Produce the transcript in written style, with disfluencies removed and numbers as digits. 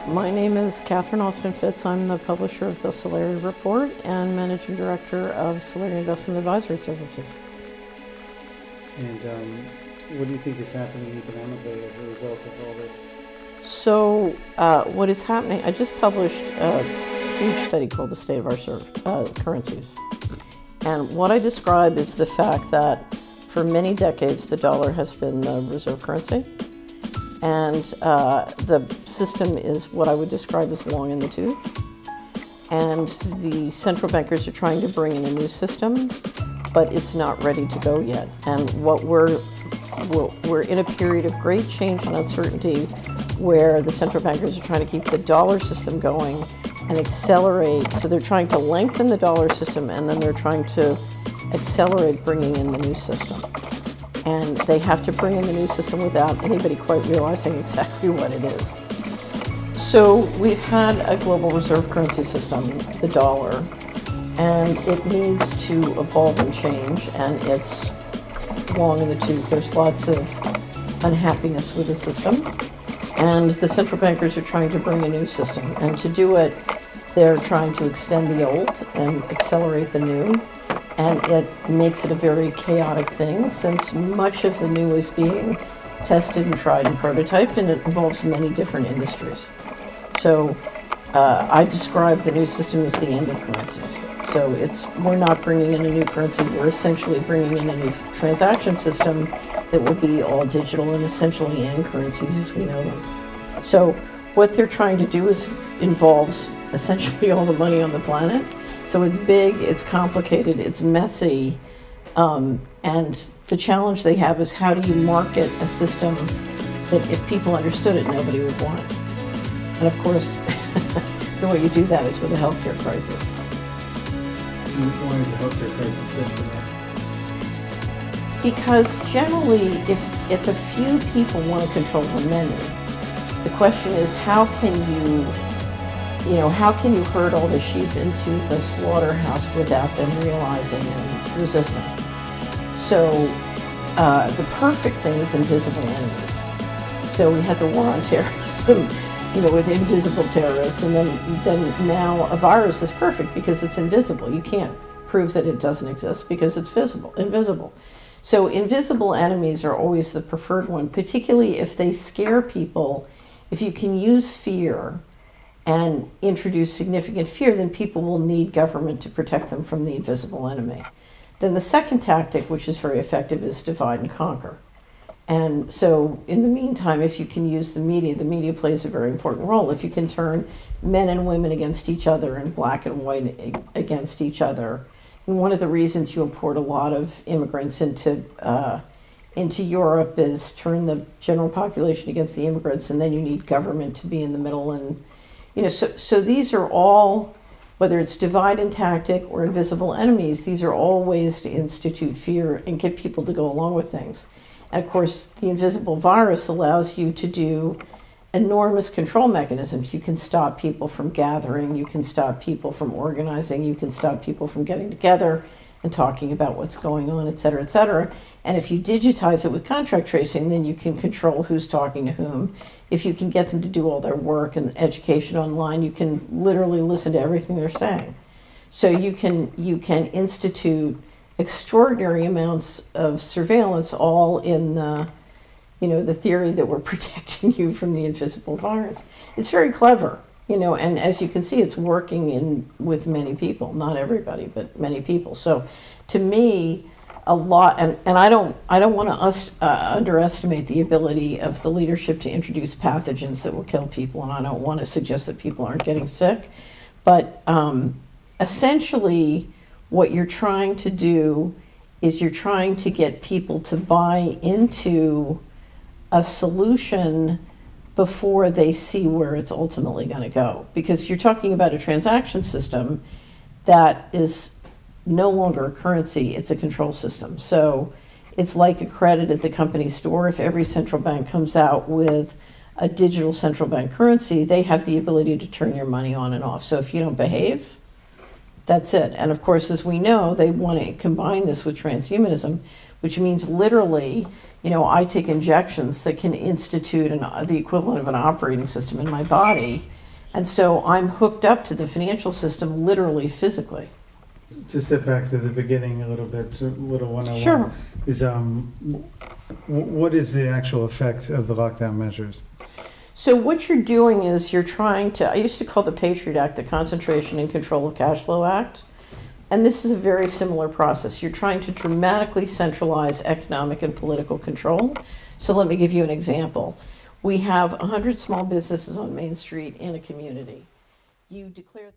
My name is Catherine Osman-Fitz. I'm the publisher of the Solari Report and managing director of Solari Investment Advisory Services. And what do you think is happening economically as a result of all this? So what is happening, I just published a huge study called The State of Our Currencies. And what I describe is the fact that for many decades the dollar has been the reserve currency. And the system is what I would describe as long in the tooth. And the central bankers are trying to bring in a new system, but it's not ready to go yet. And what we're in a period of great change and uncertainty where the central bankers are trying to keep the dollar system going and accelerate. So they're trying to lengthen the dollar system, and then they're trying to accelerate bringing in the new system. And they have to bring in the new system without anybody quite realizing exactly what it is. So we've had a global reserve currency system, the dollar, and it needs to evolve and change, and it's long in the tooth. There's lots of unhappiness with the system, and the central bankers are trying to bring a new system. And to do it, they're trying to extend the old and accelerate the new. And it makes it a very chaotic thing, since much of the new is being tested and tried and prototyped, and it involves many different industries. So I describe the new system as the end of currencies. So we're not bringing in a new currency, we're essentially bringing in a new transaction system that will be all digital and essentially end currencies as we know them. So what they're trying to do involves essentially all the money on the planet. So it's big, it's complicated, it's messy, and the challenge they have is how do you market a system that if people understood it, nobody would want it. And of course, the way you do that is with a healthcare crisis. Why is the healthcare crisis good for that? Because generally, if a few people want to control the menu, the question is how can you herd all the sheep into the slaughterhouse without them realizing and resisting? So the perfect thing is invisible enemies. So we had the war on terrorism, with invisible terrorists, and then now a virus is perfect because it's invisible. You can't prove that it doesn't exist because it's invisible. So invisible enemies are always the preferred one, particularly if they scare people. If you can use fear and introduce significant fear, then people will need government to protect them from the invisible enemy. Then the second tactic, which is very effective, is divide and conquer. And so in the meantime, if you can use the media plays a very important role. If you can turn men and women against each other and black and white against each other. And one of the reasons you import a lot of immigrants into Europe is turn the general population against the immigrants, and then you need government to be in the middle. And so these are all, whether it's divide and tactic or invisible enemies, these are all ways to institute fear and get people to go along with things. And of course, the invisible virus allows you to do enormous control mechanisms. You can stop people from gathering, you can stop people from organizing, you can stop people from getting together and talking about what's going on, et cetera, et cetera. And if you digitize it with contract tracing, then you can control who's talking to whom. If you can get them to do all their work and education online, you can literally listen to everything they're saying. So you can institute extraordinary amounts of surveillance, all in the theory that we're protecting you from the invisible virus. It's very clever, and as you can see, it's working with many people, not everybody, but many people. So to me, a lot, and I don't want to underestimate the ability of the leadership to introduce pathogens that will kill people, and I don't want to suggest that people aren't getting sick, but essentially what you're trying to do is you're trying to get people to buy into a solution before they see where it's ultimately going to go. Because you're talking about a transaction system that is no longer a currency, it's a control system. So it's like a credit at the company store. If every central bank comes out with a digital central bank currency, they have the ability to turn your money on and off. So if you don't behave, that's it. And of course, as we know, they want to combine this with transhumanism, which means literally, I take injections that can institute the equivalent of an operating system in my body And so I'm hooked up to the financial system literally, physically. To step back to the beginning a little bit, to little 101. Sure. Is, what is the actual effect of the lockdown measures? So what you're doing is you're trying to, I used to call the Patriot Act the Concentration and Control of Cash Flow Act. And this is a very similar process. You're trying to dramatically centralize economic and political control. So let me give you an example. We have 100 small businesses on Main Street in a community. You declare